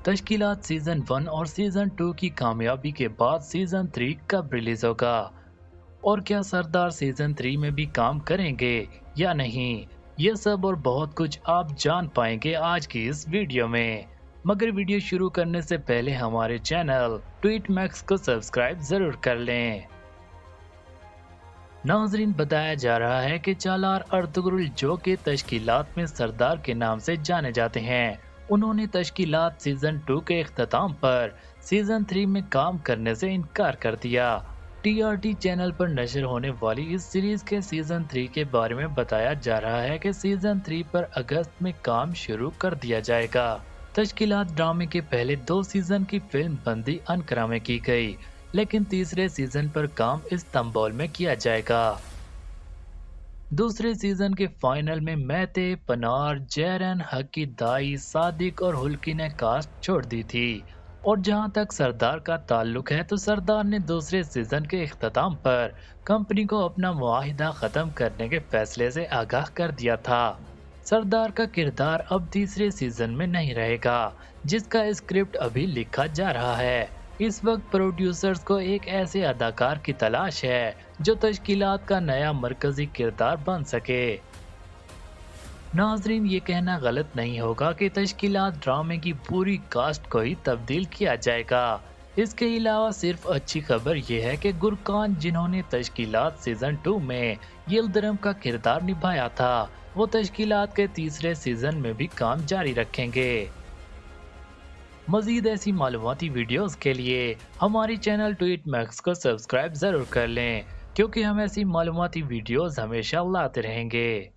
तश्कीलात season 1 और season 2 की कामयाबी के बाद सीजन 3 कब रिलीज होगा और क्या सरदार सीजन 3 में भी काम करेंगे या नहीं, ये सब और बहुत कुछ आप जान पाएंगे आज की इस वीडियो में। मगर वीडियो शुरू करने से पहले हमारे चैनल ट्वीट मैक्स को सब्सक्राइब जरूर कर लें। नाजरीन, बताया जा रहा है कि चालार अर्तुगरुल जो के तश्कीलात में सरदार के नाम से जाने जाते हैं, उन्होंने तश्कीलात सीजन 2 के इख्तिताम पर सीजन 3 में काम करने से इनकार कर दिया। टीआरटी चैनल पर नशर होने वाली इस सीरीज के सीजन 3 के बारे में बताया जा रहा है कि सीजन 3 पर अगस्त में काम शुरू कर दिया जाएगा। तश्कीलात ड्रामे के पहले 2 सीजन की फिल्म बंदी अनकरा में की गई, लेकिन तीसरे सीजन पर काम इस्तांबुल में किया जाएगा। दूसरे सीजन के फाइनल में मैते, पनार, जैरन, हकी दाई, सादिक और हुल्की ने कास्ट छोड़ दी थी। और जहां तक सरदार का ताल्लुक है तो सरदार ने दूसरे सीजन के इख्तिताम पर कंपनी को अपना मुआहिदा खत्म करने के फैसले से आगाह कर दिया था। सरदार का किरदार अब तीसरे सीजन में नहीं रहेगा, जिसका स्क्रिप्ट अभी लिखा जा रहा है। इस वक्त प्रोड्यूसर्स को एक ऐसे अदाकार की तलाश है जो तश्कीलात का नया मरकजी किरदार बन सके। नाजरीन, ये कहना गलत नहीं होगा कि तश्कीलात ड्रामे की पूरी कास्ट को ही तब्दील किया जाएगा। इसके अलावा सिर्फ अच्छी खबर यह है कि गुरकान, जिन्होंने तश्कीलात सीजन 2 में यिल्दिरम का किरदार निभाया था, वो तश्कीलात के तीसरे सीजन में भी काम जारी रखेंगे। मजीद ऐसी मालूमाती वीडियोस के लिए हमारी चैनल ट्वीट मैक्स को सब्सक्राइब जरूर कर लें, क्योंकि हम ऐसी मालूमाती वीडियोस हमेशा लाते रहेंगे।